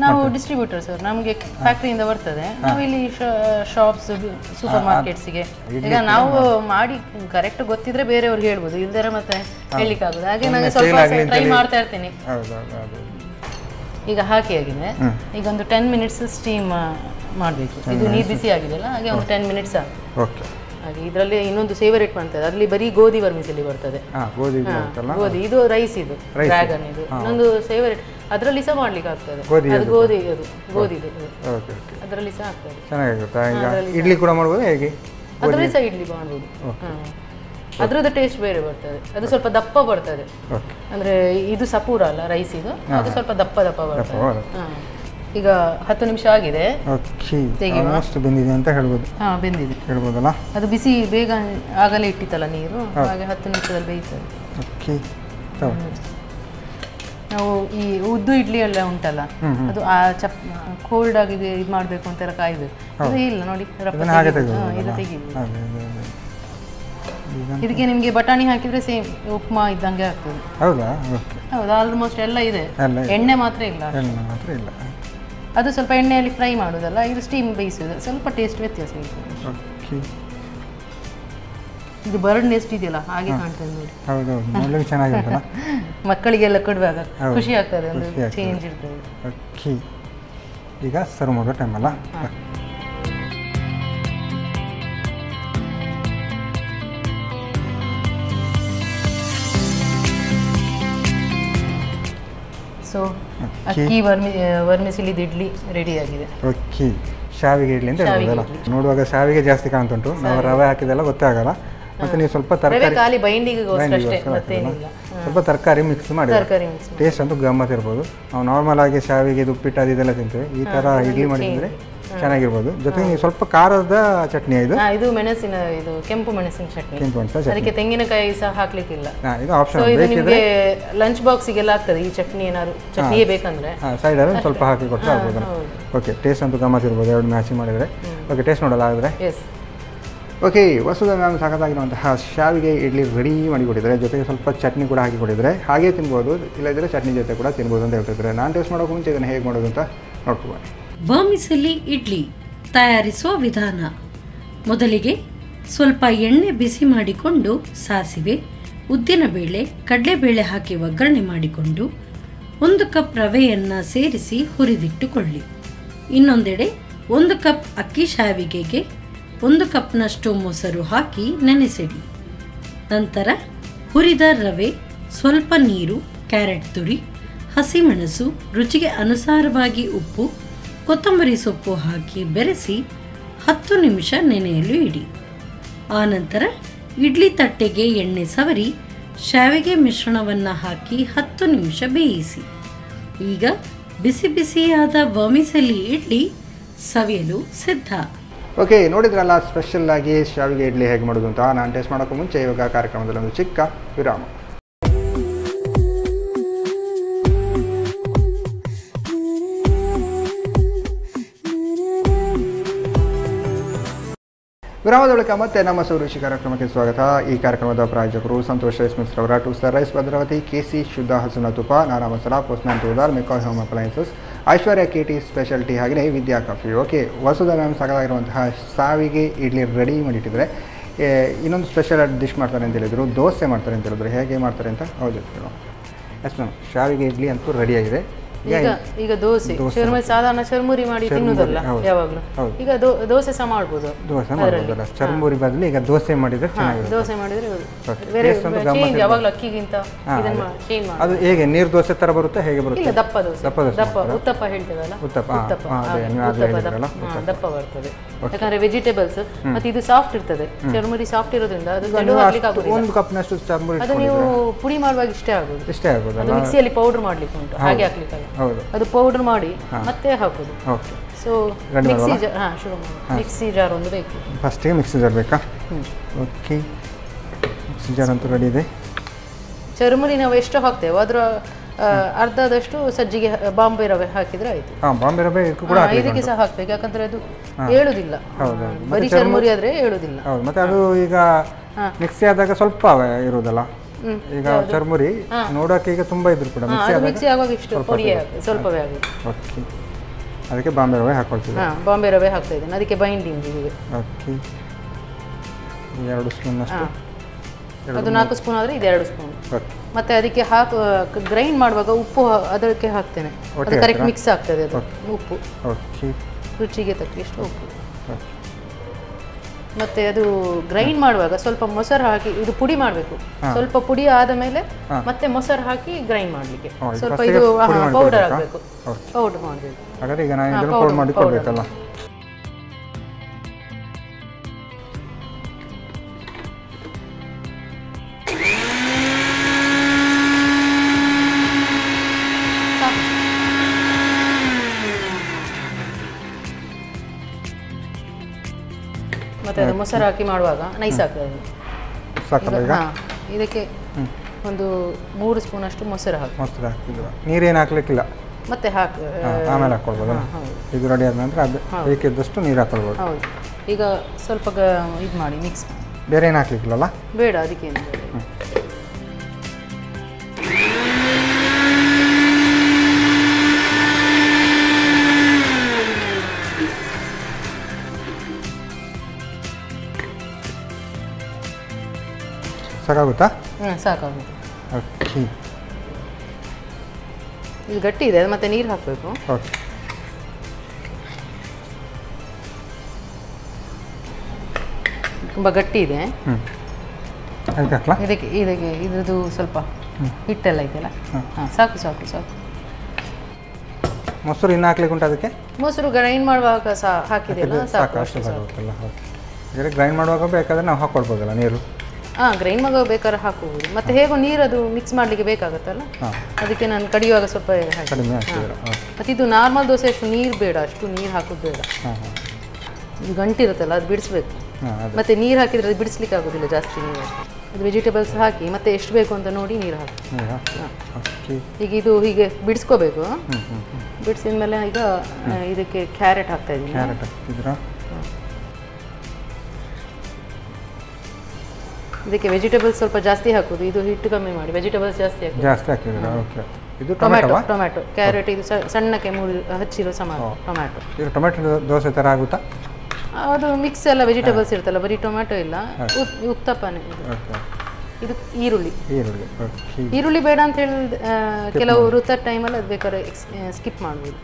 ನಾವು ಡಿಸ್ಟ್ರಿಬ್ಯೂಟರ್ ಸರ್, ನಮಗೆ ಫ್ಯಾಕ್ಟ್ರಿಯಿಂದ ಬರ್ತದೆ. ನಾವು ಇಲ್ಲಿ ಶಾಪ್ಸ್, ಸೂಪರ್ ಮಾರ್ಕೆಟ್ಸಿಗೆ ಈಗ ನಾವು ಮಾಡಿ ಕರೆಕ್ಟ್ ಗೊತ್ತಿದ್ರೆ ಬೇರೆಯವ್ರಿಗೆ ಹೇಳ್ಬೋದು, ಇಲ್ದರೆ ಮತ್ತೆ ಹೇಳಲಿಕ್ಕಾಗೋದು. ಹಾಗೆ ನಾನು ಸ್ವಲ್ಪ ಟ್ರೈ ಮಾಡ್ತಾ ಇರ್ತೀನಿ. ಈಗ ಹಾಕಿ ಆಗಿದೆ. ಈಗ ಒಂದು 10 minutes ಸ್ಟೀಮ್ ಮಾಡಬೇಕು. ಇದು ನೀರು ಬಿಸಿ ಆಗಿದೆಯಲ್ಲ, ಹಾಗೆ ಒಂದು 10 minutes ಓಕೆ. ಹಾಗೆ ಇದರಲ್ಲಿ ಇನ್ನೊಂದು ಸೇವರೇಟ್ ಮಾಡ್ತದೆ, ಅದರಲ್ಲಿ ಬರೀ ಗೋಧಿ ವರ್ಮಿಸಲಿ ಬರ್ತದೆ. ಗೋಧಿ ಇದು ರೈಸ್, ಇದು ಡ್ರ್ಯಾಗನ್. ಇದು ಇನ್ನೊಂದು ಸೇವರೇಟ್, ಅದರಲ್ಲಿ ಸಹ ಮಾಡ್ಲಿಕ್ಕೆ ಆಗ್ತದೆ. ಅದು ಗೋಧಿದು ಅದರಲ್ಲಿ ಸಹ ಆಗ್ತದೆ. ಇಡ್ಲಿ ಕೂಡ ಮಾಡ್ಬೋದು, ಹೇಗೆ ಅದರಲ್ಲಿ ಸಹ ಇಡ್ಲಿ ಮಾಡ್ಬೋದು. ಅದ್ರದ್ದು ಟೇಸ್ಟ್ ಬೇರೆ ಬರ್ತದೆ, ಅದು ಸ್ವಲ್ಪ ದಪ್ಪ ಬರ್ತದೆ. ಅಂದ್ರೆ ಇದು ಸಪೂರ ಅಲ್ಲ ರೈಸ್, ಇದು ಅದು ಸ್ವಲ್ಪ ದಪ್ಪ ಬರ್ತದೆ. ಈಗ 10 ನಿಮಿಷ ಆಗಿದೆ, ಬೆಂದಿದೆ ಅಂತ ಹೇಳ್ಬೋದು. ಬೆಂದಿದೆ ಹೇಳ್ಬೋದಲ್ಲ. ಅದು ಬಿಸಿ ಬೇಗ ಆಗಲೇ ಇಟ್ಟಿತ್ತಲ್ಲ ನೀರು, ಹಾಗೆ 10 ನಿಮಿಷದಲ್ಲಿ ಬೇಯ್ತದೆ. ನಾವು ಈ ಉದ್ದು ಇಡ್ಲಿ ಎಲ್ಲ ಉಂಟಲ್ಲ, ಅದು ಕೋಲ್ಡ್ ಆಗಿ ಇದು ಮಾಡಬೇಕು ಅಂತೆಲ್ಲ ಕಾಯ್ಬೇಕು. ಅದು ಇಲ್ಲ ನೋಡಿ, ಇದು ತೆಗಿಬೇಕು. ಇದಕ್ಕೆ ನಿಮಗೆ ಬಟಾಣಿ ಹಾಕಿದರೆ ಸೇಮ್ ಉಪ್ಮಾ ಇದ್ದಂಗೆ ಆಗ್ತದೆ. ಹೌದಾ? ಓಕೆ. ಹೌದು, ಆಲ್ಮೋಸ್ಟ್ ಎಲ್ಲ ಇದೆ, ಎಣ್ಣೆ ಮಾತ್ರ ಇಲ್ಲ. ಅದು ಸ್ವಲ್ಪ ಎಣ್ಣೆಯಲ್ಲಿ ಫ್ರೈ ಮಾಡೋದಲ್ಲ, ಇದು ಸ್ಟೀಮ್ ಬೇಯಿಸೋದು, ಸ್ವಲ್ಪ ಟೇಸ್ಟ್ ವ್ಯತ್ಯಾಸ ಇದೆ. ಇದು ಬರ್ಡ್ ನೆಸ್ಟ್ ಇದೆಯಲ್ಲ ಹಾಗೆ ಕಾಣ್ತದೆ ನೋಡಿ. ಹೌದೌದು, ನೋಡಲಿಕ್ಕೆ ಚೆನ್ನಾಗಿರುತ್ತಲ್ಲ. ಮಕ್ಕಳಿಗೆಲ್ಲ ಕೊಡುವಾಗ ಖುಷಿ ಆಗ್ತದೆ, ಒಂದು ಚೇಂಜ್ ಇರ್ತದೆ. ಓಕೆ, ಈಗ ಸರ್ವ್ ಮಾಡೋ ಟೈಮ್ ಅಲ್ಲ. ಸೊ ಅಕ್ಕಿ ವರ್ಮಿಸಿಲಿದ ಇಡ್ಲಿ ರೆಡಿ ಆಗಿದೆ. ಓಕೆ, ಶಾವಿಗೆ ಇಡ್ಲಿ ಅಂತ ಹೇಳ್ಬೋದಲ್ಲ. ನೋಡುವಾಗ ಶಾವಿಗೆ ಜಾಸ್ತಿ ಕಾಣ್ತುಂಟು, ನಾವು ರವೆ ಹಾಕಿದೆಲ್ಲ ಗೊತ್ತಾಗಲ್ಲ. ಮತ್ತೆ ನೀವು ಸ್ವಲ್ಪ ತರಕಾರಿ ಸ್ವಲ್ಪ ತರಕಾರಿ ಮಿಕ್ಸ್ ಮಾಡಿ ಟೇಸ್ಟ್ ಅಂತೂ ಗಮ್ಮತ್ ಇರ್ಬೋದು. ನಾವು ನಾರ್ಮಲ್ ಆಗಿ ಶಾವಿಗೆ ಉಪ್ಪಿಟ್ಟು ಅದು ಇದೆಲ್ಲ ತಿಂತೇವೆ, ಈ ತರ ಇಡ್ಲಿ ಮಾಡಿದ್ರೆ ಚೆನ್ನಾಗಿರ್ಬೋದು. ಜೊತೆಗೆ ನೀವು ಸ್ವಲ್ಪ ಖಾರದ ಚಟ್ನಿ ಇದು ಮೆಣಸಿನ, ಇದು ಕೆಂಪು ಮೆಣಸಿನ ಚಟ್ನಿ, ಅದಕ್ಕೆ ತೆಂಗಿನಕಾಯಿ ಸಹ ಹಾಕ್ಲಿಕ್ಕಿಲ್ಲ. ಇದು ಆಪ್ಷನ್, ನಿಮಗೆ ಲಂಚ್ ಬಾಕ್ಸಿಗೆಲ್ಲ ಆಗ್ತದೆ ಈ ಚಟ್ನಿ. ಏನಾದ್ರು ಚಟ್ನಿಯೇ ಬೇಕಂದ್ರೆ ಸೈಡ್ ಅಲ್ಲಿ ಸ್ವಲ್ಪ ಹಾಕಿ ಕೊಟ್ಟರೆ ಆಗ್ಬೋದು. ಓಕೆ, ಟೇಸ್ಟ್ ಅಂತೂ ಗಮ್ಮತ್ ಇರ್ಬೋದು ಎರಡು ಮ್ಯಾಚಿಂಗ್ ಮಾಡಿದ್ರೆ. ಓಕೆ, ಟೇಸ್ಟ್ ನೋಡಲ್ಲ ಆದರೆ. ಓಕೆ, ವಸುಧ ಮ್ಯಾಮ್ ಸಾಕತ್ತಾಗಿರುವಂತಹ ಶಾವಿಗೆ ಇಡ್ಲಿ ರೆಡಿ ಮಾಡಿಕೊಟ್ಟಿದ್ದಾರೆ. ಜೊತೆಗೆ ಸ್ವಲ್ಪ ಚಟ್ನಿ ಕೂಡ ಹಾಕಿ ಕೊಟ್ಟಿದ್ದಾರೆ. ಹಾಗೆ ತಿನ್ಬೋದು, ಇಲ್ಲದಿದ್ದರೆ ಚಟ್ನಿ ಜೊತೆ ಕೂಡ ತಿನ್ಬೋದು ಅಂತ ಹೇಳ್ತಿದ್ದಾರೆ. ನಾನು ಟೇಸ್ಟ್ ಮಾಡೋಕೆ ಮುಂಚೆ ಇದನ್ನು ಹೇಗೆ ಮಾಡೋದು ಅಂತ ನೋಡ್ಕೊಬೋದು. ವರ್ಮಿಸೆಲಿ ಇಡ್ಲಿ ತಯಾರಿಸುವ ವಿಧಾನ. ಮೊದಲಿಗೆ ಸ್ವಲ್ಪ ಎಣ್ಣೆ ಬಿಸಿ ಮಾಡಿಕೊಂಡು ಸಾಸಿವೆ, ಉದ್ದಿನಬೇಳೆ, ಕಡಲೆಬೇಳೆ ಹಾಕಿ ಒಗ್ಗರಣೆ ಮಾಡಿಕೊಂಡು 1 ಕಪ್ ರವೆಯನ್ನು ಸೇರಿಸಿ ಹುರಿದಿಟ್ಟುಕೊಳ್ಳಿ. ಇನ್ನೊಂದೆಡೆ 1 ಕಪ್ ಅಕ್ಕಿ ಶಾವಿಗೆಗೆ 1 ಕಪ್ನಷ್ಟು ಮೊಸರು ಹಾಕಿ ನೆನೆಸಿಡಿ. ನಂತರ ಹುರಿದ ರವೆ, ಸ್ವಲ್ಪ ನೀರು, ಕ್ಯಾರೆಟ್ ತುರಿ, ಹಸಿಮೆಣಸು, ರುಚಿಗೆ ಅನುಸಾರವಾಗಿ ಉಪ್ಪು, ಕೊತ್ತಂಬರಿ ಸೊಪ್ಪು ಹಾಕಿ ಬೆರೆಸಿ 10 ನಿಮಿಷ ನೆನೆಯಲು ಇಡಿ. ಆನಂತರ ಇಡ್ಲಿ ತಟ್ಟೆಗೆ ಎಣ್ಣೆ ಸವರಿ ಶಾವಿಗೆ ಮಿಶ್ರಣವನ್ನು ಹಾಕಿ 10 ನಿಮಿಷ ಬೇಯಿಸಿ. ಈಗ ಬಿಸಿ ಬಿಸಿಯಾದ ವರ್ಮಿಸೆಲಿ ಇಡ್ಲಿ ಸವಿಯಲು ಸಿದ್ಧ. ಓಕೆ, ನೋಡಿದ್ರಲ್ಲ ಸ್ಪೆಷಲ್ ಆಗಿ ಶಾವಿಗೆ ಇಡ್ಲಿ ಹೇಗೆ ಮಾಡೋದು ಅಂತ. ನಾನು ಟೇಸ್ಟ್ ಮಾಡೋಕ್ಕೂ ಮುಂಚೆ ಇವಾಗ ಕಾರ್ಯಕ್ರಮದಲ್ಲಿ ಒಂದು ಚಿಕ್ಕ ವಿರಾಮ. ವಿರಾಮದ ಬಳಿಕ ಮತ್ತೆ ನಮ್ಮ ಸೌರುಷಿ ಕಾರ್ಯಕ್ರಮಕ್ಕೆ ಸ್ವಾಗತ. ಈ ಕಾರ್ಯಕ್ರಮದ ಪ್ರಾಯೋಜಕರು ಸಂತೋಷ್ ರೈಸ್ ಮಿಲ್ಸ್ ರವರ 2 ಸ್ಟಾರ್ ರೈಸ್ ಭದ್ರಾವತಿ, KC ಶುದ್ಧ ಹಸುವಿನ ತುಪ್ಪ, Nana masala, postman toor dal, McCoy home appliances, Aishwarya KT speciality, ಹಾಗೆಯೇ Vidya coffee. Okay, Vasudha ma'am ಸಾಕಾಗಿರುವಂತಹ ಶಾವಿಗೆ ಇಡ್ಲಿ ರೆಡಿ ಮಾಡಿಟ್ಟಿದ್ದಾರೆ. ಇನ್ನೊಂದು ಸ್ಪೆಷಲ್ ಡಿಶ್ ಮಾಡ್ತಾರೆ ಅಂತ ಹೇಳಿದ್ರು, ದೋಸೆ ಮಾಡ್ತಾರೆ ಅಂತ ಹೇಳಿದ್ರು. ಹೇಗೆ ಮಾಡ್ತಾರೆ ಅಂತ ಹೌದು ಎಸ್ ಮ್ಯಾಮ್. ಶಾವಿಗೆ ಇಡ್ಲಿ ಅಂತೂ ರೆಡಿಯಾಗಿದೆ. ಈಗ ದೋಸೆ ಸಾಧಾರಣ ಚರ್ಮುರಿ ಮಾಡಿ ತಿನ್ನುವುದಲ್ಲ ಯಾವಾಗಲೂ. ಈಗ ದೋಸೆ ಸಹ ಮಾಡ್ಬೋದು. ಚರ್ಮುರಿ ಬದಲು ಈಗ ದೋಸೆ ಮಾಡಿದ್ರೆ ದೋಸೆ ಮಾಡಿದ್ರೆ ಯಾವಾಗಲೂ ಅಕ್ಕಿಗಿಂತ ಅದು ಹೇಗೆ ನೀರು ದೋಸೆ ತರ ಬರುತ್ತೆ, ಹೇಗೆ ಬರುತ್ತೆ? ದಪ್ಪ ದೋಸೆ, ಉತ್ತಪ್ಪ ಹೇಳ್ತೇವಲ್ಲ, ದಪ್ಪ ಬರ್ತದೆ. ಯಾಕಂದ್ರೆ ವೆಜಿಟೇಬಲ್ಸ್ ಮತ್ತೆ ಇದು ಸಾಫ್ಟ್ ಇರ್ತದೆ. ಚರ್ಮುರಿ ಸಾಫ್ಟ್ ಇರೋದ್ರಿಂದ ಒಂದು ಕಪ್ನಷ್ಟು ಚರ್ಮುರಿ ಅದು ನೀವು ಪುಡಿ ಮಾಡುವಾಗ ಇಷ್ಟೇ ಆಗೋದು. ಅದು ಮಿಕ್ಸಿಯಲ್ಲಿ ಪೌಡರ್ ಮಾಡ್ಲಿಕ್ಕೆ ಉಂಟು, ಹಾಗೆ ಹಾಕ್ಲಿಕ್ಕೆ ಅದು ಪೌಡರ್ ಮಾಡಿ ಮತ್ತೆ ಹಾಕೋದು. ಸೊ ಮಿಕ್ಸಿ ಜಾರ್ ಒಂದು ಬೇಕು. ಫಸ್ಟಿಗೆ ಮಿಕ್ಸಿ ಜಾರ್ ಬೇಕಾ? ಓಕೆ, ಮಿಕ್ಸಿ ಜಾರ್ ಅಂತೂ ರೆಡಿ ಇದೆ. ಚರ್ಮುರಿ ನಾವು ಎಷ್ಟು ಹಾಕ್ತೇವೆ ಅದರ ಅರ್ಧದಷ್ಟು ಸಜ್ಜಿಗೆ ಬಾಂಬೆ ರವೆ ಹಾಕಿದ್ರೆ ಆಯ್ತು. ಬಾಂಬೆ ರವೆ ಕೂಡ ಇದಕ್ಕೆ ಸಹ ಹಾಕ್ಬೇಕು, ಯಾಕಂದ್ರೆ ಅದು ಏಳುದಿಲ್ಲ. ಬರೀ ಚರ್ಮುರಿ ಆದ್ರೆ ಏಳುದಿಲ್ಲ. ಮತ್ತೆ ಅದು ಈಗ ಮಿಕ್ಸಿ ಆದಾಗ ಸ್ವಲ್ಪ ಇರುವುದಲ್ಲ. ಈಗ ಚರ್ಮುರಿ ನೋಡೋಕೆ ಈಗ ತುಂಬಾ ಇದ್ರು ಕೂಡ ಮಿಕ್ಸಿ ಆಗುವಾಗ ಇಷ್ಟು ಪುಡಿ ಸ್ವಲ್ಪವೇ ಆಗುತ್ತೆ. ಓಕೆ, ಅದಕ್ಕೆ ಬಾಂಬೆ ರವೆ ಹಾಕೊಳ್ತೀವಿ. ಬಾಂಬೆ ರವೆ ಹಾಕ್ತಾ ಇದ್ದೇನೆ, ಅದಕ್ಕೆ ಬೈಂಡಿಂಗ್ ಇದೆ. ಓಕೆ, 2 ಸ್ಪೂನ್ ಅಷ್ಟು. ಅದು 4 ಸ್ಪೂನ್ ಆದರೆ ಇದು 2 ಸ್ಪೂನ್. ಮತ್ತೆ ಅದಕ್ಕೆ ಗ್ರೈಂಡ್ ಮಾಡುವಾಗ ಉಪ್ಪು ಅದಕ್ಕೆ ಹಾಕ್ತೇನೆ, ಅದು ಕರೆಕ್ಟ್ ಮಿಕ್ಸ್ ಆಗ್ತದೆ. ಅದು ಉಪ್ಪು ರುಚಿಗೆ ತಕ್ಕಷ್ಟು ಉಪ್ಪು. ಮತ್ತೆ ಅದು ಗ್ರೈಂಡ್ ಮಾಡುವಾಗ ಸ್ವಲ್ಪ ಮೊಸರು ಹಾಕಿ, ಇದು ಪುಡಿ ಮಾಡಬೇಕು. ಸ್ವಲ್ಪ ಪುಡಿ ಆದ ಮೇಲೆ ಮತ್ತೆ ಮೊಸರು ಹಾಕಿ ಗ್ರೈಂಡ್ ಮಾಡಲಿಕ್ಕೆ ಸ್ವಲ್ಪ ಇದು ಪೌಡರ್ ಆಗಬೇಕು. ಪೌಡರ್ ಮಾಡಬೇಕು. ಹಾಗಾದ್ರೆ ಈಗ ನಾನು ಇದನ್ನು ಪೌಡರ್ ಮಾಡಿ ಕೊಡಬೇಕಲ್ಲ. ಮತ್ತೆ ಅದು ಮೊಸರು ಹಾಕಿ ಮಾಡುವಾಗ ನೈಸ್ ಆಗ್ತದೆ. ಇದಕ್ಕೆ ಒಂದು 3 ಸ್ಪೂನ್ ಅಷ್ಟು ಮೊಸರು ಹಾಕಿದ್ರು. ನೀರೇನು ಹಾಕ್ಲಿಕ್ಕಿಲ್ಲ, ಮತ್ತೆ ಆಮೇಲೆ ಹಾಕೊಳ್ಬೋದು. ಇದು ರೆಡಿ ಆದ ನಂತರ ಅದು ಬೇಕಿದ್ದಷ್ಟು ನೀರು ಹಾಕೊಳ್ಬೋದು. ಹೌದು. ಈಗ ಸ್ವಲ್ಪ ಇದು ಮಾಡಿ ಮಿಕ್ಸ್ ಬೇರೆ ಏನು ಹಾಕ್ಲಿಕ್ಕಿಲ್ಲಲ್ಲ? ಬೇಡ, ಅದಕ್ಕೇನು ಬೇಡ. ಸಾಕಾಗುತ್ತಾ? ಸಾಕಾಗುತ್ತೆ. ಓಕೆ, ಇದು ಗಟ್ಟಿ ಇದೆ, ಮತ್ತೆ ನೀರು ಹಾಕಬೇಕು. ಓಕೆ. ತುಂಬ ಗಟ್ಟಿ ಇದೆ. ಅದಕ್ಕೆ ಹಾಕ್ಲಾ? ಇದಕ್ಕೆ ಇದ್ರದ್ದು ಸ್ವಲ್ಪ ಹಿಟ್ಟೆಲ್ಲ ಇದೆಯಲ್ಲ. ಹಾಂ, ಸಾಕು ಸಾಕು ಸಾಕು. ಮೊಸರು ಇನ್ನು ಹಾಕ್ಲಿಕ್ಕೆ ಉಂಟು ಅದಕ್ಕೆ? ಮೊಸರು ಗ್ರೈಂಡ್ ಮಾಡುವಾಗ ಹಾಕಿದೆಯಲ್ಲ, ಸಾಕು ಅಷ್ಟು ಸಾಕು. ಸಾಕಾಗುತ್ತಲ್ಲ? ಓಕೆ. ಗ್ರೈಂಡ್ ಮಾಡುವಾಗ ಬೇಕಾದರೆ ನಾವು ಹಾಕ್ಕೊಳ್ಬೋದಲ್ಲ ನೀರು? ಹಾಂ, ಗ್ರೈಂಡ್ ಮಾಡುವಾಗ ಬೇಕಾದ್ರೆ ಹಾಕೋಬೋದು. ಮತ್ತು ಹೇಗೋ ನೀರು ಅದು ಮಿಕ್ಸ್ ಮಾಡಲಿಕ್ಕೆ ಬೇಕಾಗುತ್ತಲ್ಲ, ಅದಕ್ಕೆ ನಾನು ಕಡಿಯುವಾಗ ಸ್ವಲ್ಪ ಕಡಿಮೆ ಹಾಕಿದ್ರೆ. ಮತ್ತು ಇದು ನಾರ್ಮಲ್ ದೋಸೆ ಅಷ್ಟು ನೀರು ಬೇಡ, ಅಷ್ಟು ನೀರು ಹಾಕೋದು ಬೇಡ. ಇದು ಗಂಟಿರುತ್ತಲ್ಲ, ಅದು ಬಿಡಿಸ್ಬೇಕು. ಮತ್ತು ನೀರು ಹಾಕಿದರೆ ಅದು ಬಿಡಿಸ್ಲಿಕ್ಕೆ ಆಗೋದಿಲ್ಲ ಜಾಸ್ತಿ ನೀರು. ಅದು ವೆಜಿಟೇಬಲ್ಸ್ ಹಾಕಿ ಮತ್ತೆ ಎಷ್ಟು ಬೇಕು ಅಂತ ನೋಡಿ ನೀರು ಹಾಕಿ. ಈಗ ಇದು ಹೀಗೆ ಬಿಡಿಸ್ಕೋಬೇಕು. ಬಿಡಿಸಿದ ಮೇಲೆ ಈಗ ಇದಕ್ಕೆ ಕ್ಯಾರೆಟ್ ಹಾಕ್ತಾ ಇದ್ದೀನಿ. ಕ್ಯಾರೆಟ್ ಹಾಕ್ತಿದ್ರಾ? ಇದಕ್ಕೆ ವೆಜಿಟೇಬಲ್ಸ್ ಸ್ವಲ್ಪ ಜಾಸ್ತಿ ಹಾಕೋದು. ಇದು ಹಿಟ್ಟು ಕಮ್ಮಿ ಮಾಡಿ, ವೆಜಿಟೇಬಲ್ಸ್ ಜಾಸ್ತಿ ಹಾಕಿದ್ದೀರಾ? ಓಕೆ. ಇದು ಟೊಮ್ಯಾಟೊ ಕ್ಯಾರೆಟ್ ಇದು ಸಣ್ಣಕ್ಕೆ ಹಚ್ಚಿರೋ ಸಮಾನ ಟೊಮ್ಯಾಟೊ. ಇದು ಟೊಮ್ಯಾಟೊ ದೋಸೆ ಥರ ಆಗುತ್ತಾ? ಅದು ಮಿಕ್ಸ್ ಎಲ್ಲ ವೆಜಿಟೇಬಲ್ಸ್ ಇರ್ತಲ್ಲ, ಬರೀ ಟೊಮ್ಯಾಟೊ ಇಲ್ಲ, ಉತ್ತಪ್ಪನೇ. ಇದು ಈರುಳ್ಳಿ ಬೇಡ ಅಂತ ಹೇಳಿ ಕೆಲವು ಋತದ ಟೈಮಲ್ಲಿ ಅದು ಬೇಕಾದ್ರೆ ಸ್ಕಿಪ್ ಮಾಡ್ಬೋದು.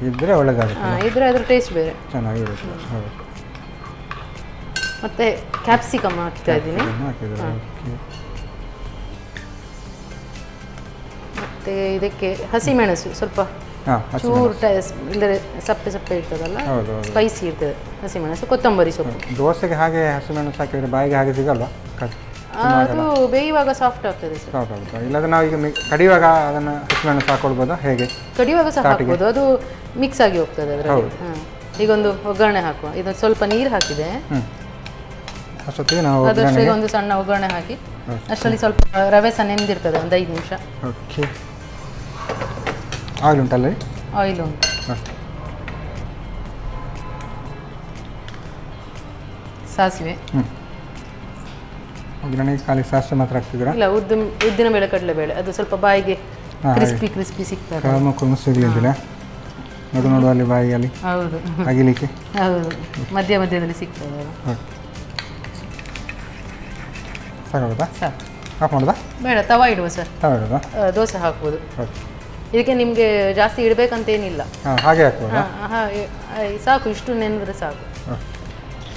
ಇದ್ರೆ ಒಳ್ಳೆದಾಗುತ್ತೆ. ಇದ್ರೆ ಅದ್ರ ಟೇಸ್ಟ್ ಬೇರೆ ಚೆನ್ನಾಗಿರುತ್ತೆ. ಮತ್ತೆ ಕ್ಯಾಪ್ಸಿಕಮ್ ಹಾಕ್ತಾ ಇದ್ದೀನಿ. ಮತ್ತೆ ಇದಕ್ಕೆ ಹಸಿಮೆಣಸು ಸ್ವಲ್ಪ ಚೂರು ಇಲ್ಲದೆ ಸಪ್ಪೆ ಇರ್ತದಲ್ಲ, ಸ್ಪೈಸಿ ಇರ್ತದೆ ಹಸಿಮೆಣಸು, ಕೊತ್ತಂಬರಿ ಸೊಪ್ಪು. ದೋಸೆಗೆ ಹಾಗೆ ಹಸಿಮೆಣಸು ಹಾಕಿದ್ರೆ ಬಾಯಿಗೆ ಹಾಗೆ ಸಿಗಲ್ವಾ? ಅದು ಬೇಯುವಾಗ ಸಾಫ್ಟ್ ಆಗ್ತದೆ ಸರ್. ಸಾಫ್ಟ್ ಆಗುತ್ತೆ. ಇಲ್ಲದ್ರೆ ನಾವು ಈಗ ಕಡಿಯುವಾಗ ಅದನ್ನು ಹಸಿಮೆಣಸು ಹಾಕೊಳ್ಬೋದಾ? ಹೇಗೆ ಕಡಿಯುವಾಗ ಸಹ ಹಾಕ್ಬೋದು, ಅದು ಮಿಕ್ಸ್ ಆಗಿ ಹೋಗ್ತದೆ ಅದರಲ್ಲಿ. ಈಗ ಒಂದು ಒಗ್ಗರಣೆ ಹಾಕುವ. ಇದೊಂದು ಸ್ವಲ್ಪ ನೀರು ಹಾಕಿದೆ, ಅಷ್ಟೊತ್ತಿಗೆ ನಾವು ಅದಷ್ಟೇ ಒಂದು ಸಣ್ಣ ಒಗ್ಗರಣೆ ಹಾಕಿ ಅಷ್ಟರಲ್ಲಿ ಸ್ವಲ್ಪ ರವೆ ಸಹ ನೆಂದಿರ್ತದೆ, ಒಂದು 5 ನಿಮಿಷ. ಓಕೆ. ಆಯಿಲ್ ಉಂಟಲ್ಲ? ಆಯಿಲ್ ಉಂಟು. ಸಾಸಿವೆ. ಒಗ್ಗರಣೆಗೆ ಖಾಲಿ ಸಾಸಿವೆ ಮಾತ್ರ ಹಾಕ್ತಿದ್ದೀರಾ? ಇಲ್ಲ, ಉದ್ದಿನ ಬೇಳೆ ಕಡಲೆಬೇಳೆ, ಅದು ಸ್ವಲ್ಪ ಬಾಯಿಗೆ ಕ್ರಿಸ್ಪಿ ಸಿಗ್ತದೆ. ಸಿಗಲಿಲ್ಲ ನೋಡು ಅಲ್ಲಿ ಬಾಯಿಯಲ್ಲಿ. ಹೌದು, ಅಗಿಲಿಕ್ಕೆ. ಹೌದು, ಮಧ್ಯದಲ್ಲಿ ಸಿಗ್ತದೆ. ಸಾಕಾಗುತ್ತಾ? ಸಾಕು. ಆಫ್ ಮಾಡೋದಾ? ಬೇಡ, ತವಾ ಇಡುವ ಸರ್. ತವಾ ಇಡೋದಾ? ದೋಸೆ ಹಾಕ್ಬೋದು. ಇದಕ್ಕೆ ನಿಮಗೆ ಜಾಸ್ತಿ ಇಡಬೇಕಂತೇನಿಲ್ಲ, ಹಾಗೆ ಹಾಕ್ಬೋದಾ? ಸಾಕು, ಇಷ್ಟು ನೆನೆದ್ರೆ ಸಾಕು.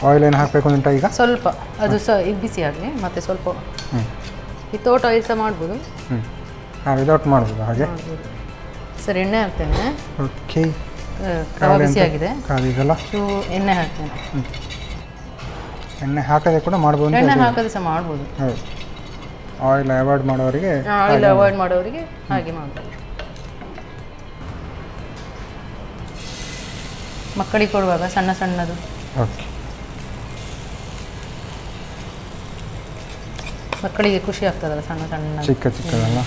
ಆಯಿಲ್ ಏನು ಹಾಕಬೇಕು ಅಂತ ಈಗ? ಸ್ವಲ್ಪ ಅದು ಸಹ ಬಿಸಿ ಆಗಲಿ, ಮತ್ತೆ ಸ್ವಲ್ಪ ವಿತೌಟ್ ಆಯಿಲ್ ಸಹ ಮಾಡ್ಬೋದು. ವಿತೌಟ್ ಮಾಡ್ಬೋದು ಹಾಗೆ? ಸರ್, ಎಣ್ಣೆ ಹಾಕ್ತೇನೆ. ಓಕೆ. ರವೆ ಬಿಸಿ ಆಗಿದೆ, ಇದೆಲ್ಲ ಎಣ್ಣೆ ಹಾಕ್ತೇನೆ. ಎಣ್ಣೆ ಹಾಕದೆ ಕೂಡ ಮಾಡ್ಬೋದು? ಎಣ್ಣೆ ಹಾಕದೆ ಸಹ ಮಾಡ್ಬೋದು. ಆಯಿಲ್ ಅವಾಯ್ಡ್ ಮಾಡೋರಿಗೆ ಹಾಗೆ ಮಾಡ್ಬೋದು. ಮಕ್ಕಳಿಗೆ ಕೊಡುವಾಗ ಸಣ್ಣದು. ಓಕೆ. ಮಕ್ಕಳಿಗೆ ಖುಷಿ ಆಗ್ತದಲ್ಲ ಸಣ್ಣ ಚಿಕ್ಕದಲ್ಲ?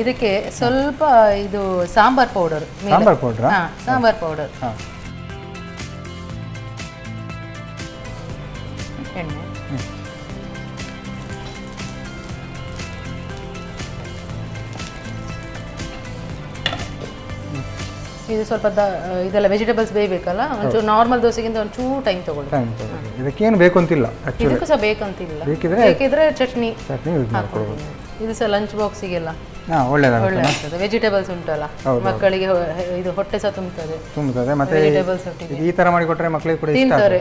ಇದಕ್ಕೆ ಸ್ವಲ್ಪ ಇದು ಸಾಂಬಾರ್ ಪೌಡರ್. ಸಾಂಬಾರ್ ಪೌಡರ್. ಎಣ್ಣೆ. ಇದು ಸ್ವಲ್ಪ ಇದೆಲ್ಲ ವೆಜಿಟೇಬಲ್ಸ್ ಬೇಯಬೇಕಲ್ಲ, ಒಂಚೂರು ನಾರ್ಮಲ್ ದೋಸೆಗಿಂತ ಒಂಚೂರು ಟೈಮ್ ತಗೊಳ್ಳಿ. ಇದಕ್ಕೇನು ಬೇಕು ಅಂತಿಲ್ಲ, ಇದಕ್ಕೂ ಸಹ ಬೇಕಂತಿಲ್ಲ. ಬೇಕಿದ್ರೆ ಚಟ್ನಿ ಹಾಕ್ಬೋದು. ಇದು ಸಹ ಲಂಚ್ ಬಾಕ್ಸಿಗೆಲ್ಲ ಒಳ್ಳೆದಾಗ್ತದೆ. ವೆಜಿಟೇಬಲ್ಸ್ ಉಂಟಲ್ಲ, ಮಕ್ಕಳಿಗೆ ಇದು ಹೊಟ್ಟೆ ಸಹ ತುಂಬುತ್ತದೆ. ಮತ್ತೆ ವೆಜಿಟೇಬಲ್ಸ್ ಈ ತರ ಮಾಡಿ ಕೊಟ್ಟರೆ ಮಕ್ಕಳಿಗೆ ಕೂಡ ತಿಂತಾರೆ.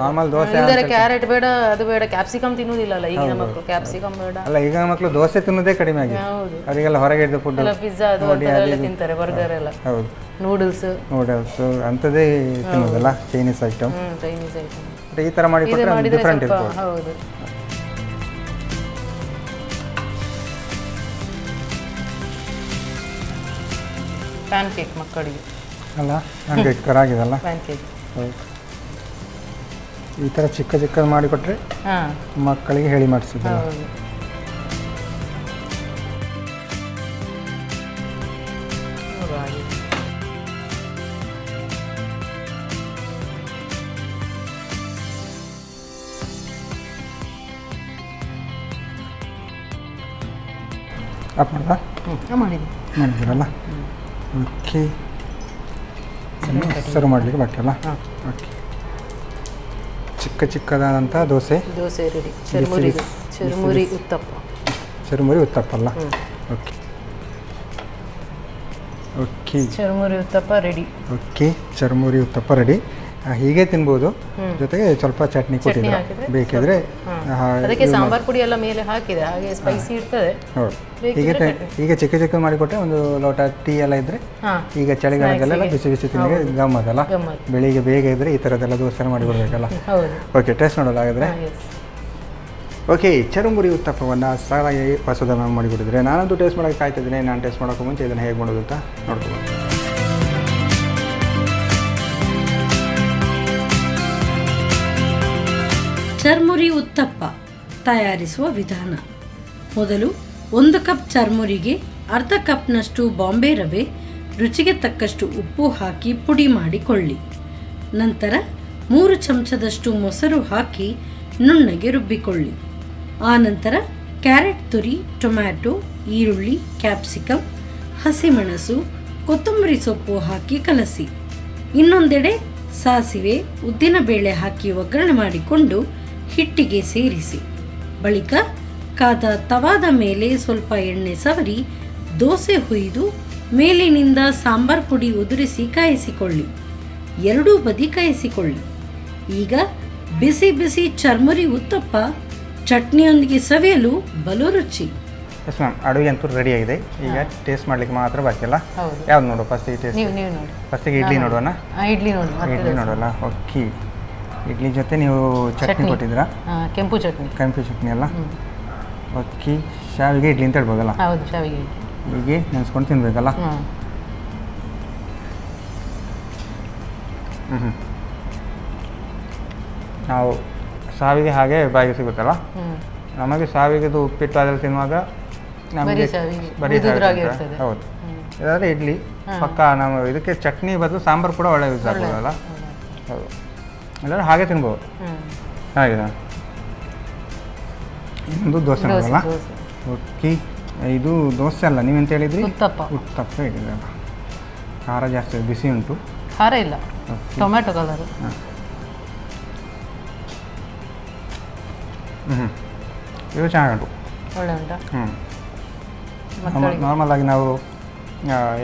ನಾರ್ಮಲ್ ದೋಸೆ ಕ್ಯಾರೆಟ್ ಬೇಡ, ಅದು ಬೇಡ, ಕ್ಯಾಪ್ಸಿಕಮ್ ತಿನ್ನುವುದಿಲ್ಲ ಈಗಿನ ಮಕ್ಕಳು. ಕ್ಯಾಪ್ಸಿಕಮ್ ಬೇಡ ಅಲ್ಲ, ಈಗ ಮಕ್ಕಳು ದೋಸೆ ತಿನ್ನೋದೇ ಕಡಿಮೆ ಆಗಿದೆ. ಅವರಿಗೆಲ್ಲ ಹೊರಗೆ ಇದ್ದ ಫುಡ್, ಪಿಜ್ಜಾ ಅದು ತಿಂತಾರೆ, ಬರ್ಗರ್ ಎಲ್ಲ, ನೂಡಲ್ಸ್ ಅಂಥದ್ದೇ ತಿನ್ನೋದಲ್ಲ, ಚೈನೀಸ್ ಐಟಮ್. ಈ ತರ ಮಾಡಿ ಕೊಟ್ಟರೆ ಡಿಫರೆಂಟ್ ಇರ್ಬೋದು. ಹೌದು. ಪ್ಯಾನ್ ಕೇಕ್ ಮಕ್ಕಳಿಗೆ ಅಲ್ಲ, ಪ್ಯಾನ್ ಕೇಕ್ ಥರ ಆಗಿದೆಲ್ಲ. ಪ್ಯಾನ್ ಕೇಕ್ ಈ ಥರ ಚಿಕ್ಕದು ಮಾಡಿಕೊಟ್ರೆ ಮಕ್ಕಳಿಗೆ ಹೇಳಿ ಮಾಡಿಸಿದ್ರು. ಆಫ್ ಮಾಡ್ದಾ ಮಾಡಿದ್ದೀರಲ್ಲ ಓಕೆ ಸರ್ವ್ ಮಾಡಲಿಕ್ಕೆ ಬಾಕಿ ಅಲ್ಲ ಓಕೆ ಚಿಕ್ಕ ಚಿಕ್ಕದಾದಂಥ ದೋಸೆ ರೆಡಿ ಚುರುಮುರಿ ಉತ್ತಪ್ಪ ಅಲ್ಲ ಓಕೆ ಓಕೆ ಚುರುಮುರಿ ಉತ್ತಪ್ಪ ರೆಡಿ ಓಕೆ ಚುರುಮುರಿ ಉತ್ತಪ್ಪ ರೆಡಿ ಹೀಗೆ ತಿನ್ಬೋದು ಜೊತೆಗೆ ಸ್ವಲ್ಪ ಚಟ್ನಿ ಕೊಟ್ಟಿದ್ರೆ ಬೇಕಿದ್ರೆ ಅದಕ್ಕೆ ಸಾಂಬಾರ್ ಪುಡಿ ಎಲ್ಲ ಮೇಲೆ ಹಾಕಿದೆ ಹಾಗೆ ಸ್ಪೈಸಿ ಇರ್ತದೆ ಹೌದು ಈಗ ಚಿಕ್ಕ ಚಿಕ್ಕ ಮಾಡಿಕೊಟ್ಟೆ ಒಂದು ಲೋಟ ಟೀ ಎಲ್ಲ ಇದ್ರೆ ಈಗ ಚಳಿಗಾಲದಲ್ಲೆಲ್ಲ ಬಿಸಿ ಬಿಸಿ ತಿಂಡಿಗೆ ಗಮ್ಮತ್ತಲ್ಲ ಬೆಳಿಗ್ಗೆ ಬೇಗ ಇದ್ರೆ ಈ ಥರದ್ದೆಲ್ಲ ದೋಸೆ ಮಾಡಿಕೊಡ್ಬೇಕಲ್ಲ ಓಕೆ ಟೇಸ್ಟ್ ನೋಡೋದು ಹಾಗಾದರೆ ಓಕೆ ಚುರುಮುರಿ ಉತ್ತಪ್ಪವನ್ನು ಸಾಲಾಗಿ ಹೊಸದ ಮಾಡಿಕೊಟ್ಟಿದ್ರೆ ನಾನಂತೂ ಟೇಸ್ಟ್ ಮಾಡೋಕ್ಕೆ ಕಾಯ್ತಿದ್ದೀನಿ ನಾನು ಟೇಸ್ಟ್ ಮಾಡೋಕ್ಕೂ ಮುಂಚೆ ಇದನ್ನು ಹೇಗೆ ಮಾಡೋದು ಅಂತ ನೋಡ್ಬೋದು ಚರ್ಮುರಿ ಉತ್ತಪ್ಪ ತಯಾರಿಸುವ ವಿಧಾನ. ಮೊದಲು 1 ಕಪ್ ಚರ್ಮುರಿಗೆ ಅರ್ಧ ಕಪ್ನಷ್ಟು ಬಾಂಬೆ ರವೆ, ರುಚಿಗೆ ತಕ್ಕಷ್ಟು ಉಪ್ಪು ಹಾಕಿ ಪುಡಿ ಮಾಡಿಕೊಳ್ಳಿ. ನಂತರ 3 ಚಮಚದಷ್ಟು ಮೊಸರು ಹಾಕಿ ನುಣ್ಣಗೆ ರುಬ್ಬಿಕೊಳ್ಳಿ. ಆನಂತರ ಕ್ಯಾರೆಟ್ ತುರಿ, ಟೊಮ್ಯಾಟೊ, ಈರುಳ್ಳಿ, ಕ್ಯಾಪ್ಸಿಕಮ್, ಹಸಿಮೆಣಸು, ಕೊತ್ತಂಬರಿ ಸೊಪ್ಪು ಹಾಕಿ ಕಲಸಿ. ಇನ್ನೊಂದೆಡೆ ಸಾಸಿವೆ, ಉದ್ದಿನಬೇಳೆ ಹಾಕಿ ಒಗ್ಗರಣೆ ಮಾಡಿಕೊಂಡು ಹಿಟ್ಟಿಗೆ ಸೇರಿಸಿ. ಬಳಿಕ ಕಾದ ತವಾದ ಮೇಲೆ ಸ್ವಲ್ಪ ಎಣ್ಣೆ ಸವರಿ ದೋಸೆ ಹುಯ್ದು ಮೇಲಿನಿಂದ ಸಾಂಬಾರ್ ಪುಡಿ ಉದುರಿಸಿ ಕಾಯಿಸಿಕೊಳ್ಳಿ. ಎರಡೂ ಬದಿ ಕಾಯಿಸಿಕೊಳ್ಳಿ. ಈಗ ಬಿಸಿ ಬಿಸಿ ಚರ್ಮುರಿ ಉತ್ತಪ್ಪ ಚಟ್ನಿಯೊಂದಿಗೆ ಸವಿಯಲು ಬಲು ರುಚಿ. ಎಸ್ ಮ್ಯಾಮ್, ಅಡುಗೆ ಅಂತೂ ರೆಡಿ ಆಗಿದೆ. ಈಗ ಟೇಸ್ಟ್ ಮಾಡ್ಲಿಕ್ಕೆ ಮಾತ್ರ ಬಾಕಿ ಅಲ್ಲ. ಯಾವ್ದು ನೋಡು ಫಸ್ಟಿಗೆ ಟೇಸ್ಟ್? ಫಸ್ಟಿಗೆ ಇಡ್ಲಿ ನೋಡುವನ? ಇಡ್ಲಿ ನೋಡೋಲ್ಲ. ಓಕೆ, ಇಡ್ಲಿ ಜೊತೆ ನೀವು ಚಟ್ನಿ ಕೊಟ್ಟಿದ್ದೀರಾ? ಕೆಂಪು ಚಟ್ನಿ ಅಲ್ಲ? ಓಕೆ, ಶಾವಿಗೆ ಇಡ್ಲಿ ಅಂತ ಹೇಳ್ಬೋದಲ್ಲ? ಹೌದು, ಶಾವಿಗೆ ಹೀಗೆ ನೆನೆಸ್ಕೊಂಡು ತಿನ್ಬೇಕಲ್ಲ? ನಾವು ಸಾವಿಗೆ ಹಾಗೆ ಬಾಯಿಗೆ ಸಿಗುತ್ತಲ್ಲ, ನಮಗೆ ಸಾವಿಗೆದು ಉಪ್ಪಿಟ್ಟು ಅದೆಲ್ಲ ತಿನ್ನುವಾಗ ನಮಗೆ ಬರೀ ಹೌದು. ಇದಾದರೆ ಇಡ್ಲಿ ಪಕ್ಕ ನಾವು ಇದಕ್ಕೆ ಚಟ್ನಿ ಬದಲು ಸಾಂಬಾರು ಕೂಡ ಒಳ್ಳೆ ಯೂಸ್ ಆಗ್ಬೋದಲ್ಲ? ಹೌದು, ಎಲ್ಲರೂ ಹಾಗೆ ತಿನ್ಬೋದು. ಹಾಗೆ ಇನ್ನೊಂದು ದೋಸೆ ಅಲ್ಲ? ಓಕೆ, ಇದು ದೋಸೆ ಅಲ್ಲ, ನೀವೆಂತ ಹೇಳಿದ್ರಿ? ಉತ್ತಪ್ಪ ಹೇಳಿದ್ರಲ್ಲ. ಖಾರ ಜಾಸ್ತಿ, ಬಿಸಿ ಉಂಟು. ಖಾರ ಇಲ್ಲ, ಟೊಮ್ಯಾಟೊ ಕಲರ್. ಇದು ಚೆನ್ನಾಗುಂಟು, ಒಳ್ಳೆ ಉಂಟಾ? ನಾರ್ಮಲ್ ಆಗಿ ನಾವು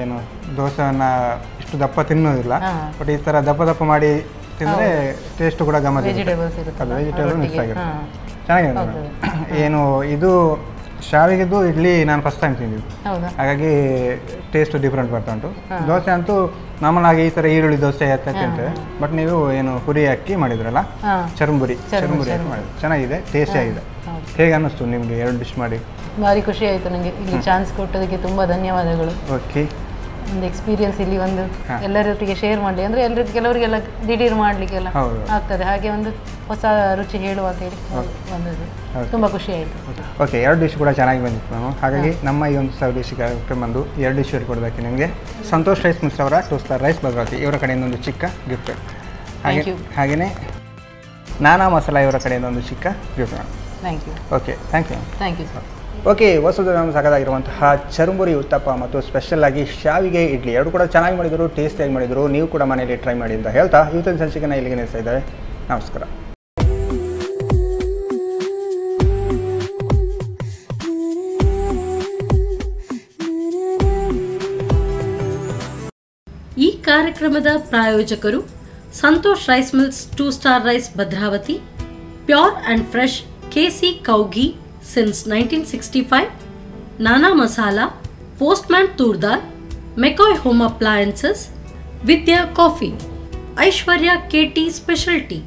ಏನು ದೋಸೆಯನ್ನು ಇಷ್ಟು ದಪ್ಪ ತಿನ್ನೋದಿಲ್ಲ, ಬಟ್ ಈ ಥರ ದಪ್ಪ ಮಾಡಿ ತಿಂದರೆ ಟೇಸ್ಟು ಕೂಡ ಗಮನ. ವೆಜಿಟೇಬಲ್ ಮಿಕ್ಸ್ ಆಗಿರುತ್ತೆ, ಚೆನ್ನಾಗಿದೆ. ಏನು ಇದು ಶಾವಿಗೆದು ಇಡ್ಲಿ ನಾನು ಫಸ್ಟ್ ಟೈಮ್ ತಿಂದಿದ್ದು, ಹಾಗಾಗಿ ಟೇಸ್ಟ್ ಡಿಫ್ರೆಂಟ್ ಬರ್ತಾ ಉಂಟು. ದೋಸೆ ಅಂತೂ ನಾರ್ಮಲ್ ಆಗಿ ಈ ಥರ ಈರುಳ್ಳಿ ದೋಸೆ ತಿಂತೇವೆ, ಬಟ್ ನೀವು ಏನು ಹುರಿ ಅಕ್ಕಿ ಮಾಡಿದ್ರಲ್ಲ, ಚರ್ಮುರಿ ಅಕ್ಕಿ ಮಾಡಿದ್ರು, ಚೆನ್ನಾಗಿದೆ, ಟೇಸ್ಟಿ ಆಗಿದೆ. ಹೇಗೆ ಅನ್ನಿಸ್ತು ನಿಮಗೆ ಎರಡು ಡಿಶ್ ಮಾಡಿ? ಭಾರಿ ಖುಷಿ ಆಯಿತು ನನಗೆ. ಇಲ್ಲಿ ಚಾನ್ಸ್ ಕೊಟ್ಟೋದಕ್ಕೆ ತುಂಬ ಧನ್ಯವಾದಗಳು. ಓಕೆ, ಒಂದು ಎಕ್ಸ್ಪೀರಿಯನ್ಸ್ ಇಲ್ಲಿ ಒಂದು ಎಲ್ಲರೊಟ್ಟಿಗೆ ಶೇರ್ ಮಾಡಲಿ ಅಂದರೆ ಎಲ್ಲರಿಗೆ ಕೆಲವರಿಗೆಲ್ಲ ದಿಢೀರ್ ಮಾಡಲಿಕ್ಕೆಲ್ಲ ಆಗ್ತದೆ, ಹಾಗೆ ಒಂದು ಹೊಸ ರುಚಿ ಹೇಳುವ ಅಂತೇಳಿ ಬಂದದ್ದು, ತುಂಬ ಖುಷಿ ಆಯಿತು. ಓಕೆ, 2 ಡಿಶ್ ಕೂಡ ಚೆನ್ನಾಗಿ ಬಂದಿತ್ತು ನಾನು. ಹಾಗಾಗಿ ನಮ್ಮ ಈ ಒಂದು ಸ್ವದೇಶಿ ಕಾರ್ಯಕ್ರಮ ಬಂದು 2 ಡಿಶ್ ಹೇಳ್ಕೊಡೋದಕ್ಕೆ ನಿಮಗೆ ಸಂತೋಷ್ ರೈಸ್ ಮಿಲ್ಸ್ ಅವರ 2 ಸ್ಟಾರ್ ರೈಸ್ ಭದ್ರಾವತಿ ಇವರ ಕಡೆಯಿಂದ ಒಂದು ಚಿಕ್ಕ ಗಿಫ್ಟ್. ಹಾಗೆಯೇ ನಾನಾ ಮಸಾಲ ಇವರ ಕಡೆಯಿಂದ ಒಂದು ಚಿಕ್ಕ gift. Thank you. Okay, thank you sir. Okay, ಹೊಸದು ನಮ್ಮ ಸಾಕಾಗಿರುವಂತಹ ಚರ್ಮುರಿ ಉತ್ತಪ್ಪ ಮತ್ತು ಸ್ಪೆಷಲ್ ಆಗಿ ಶಾವಿಗೆ ಇಡ್ಲಿ ಎರಡು ಕೂಡ ಚೆನ್ನಾಗಿ ಮಾಡಿದರು, ಟೇಸ್ಟಿಯಾಗಿ ಮಾಡಿದರು. ನೀವು ಕೂಡ ಮನೆಯಲ್ಲಿ ಟ್ರೈ ಮಾಡಿ ಅಂತ ಹೇಳ್ತಾ ಇವತ್ತಿನ ಸಂಚಿಕೆನ ಇಲ್ಲಿಗೆ ನಿಲ್ಲಿಸ್ತಾ ಇದ್ದಾರೆ. ನಮಸ್ಕಾರ. ಈ ಕಾರ್ಯಕ್ರಮದ ಪ್ರಾಯೋಜಕರು Santosh rice mills 2 star rice Bhadravati, pure and fresh KC cow ghee since 1965, Nana masala, postman toor dal, McCoy home appliances, Vidya coffee, Aishwarya KT special tea.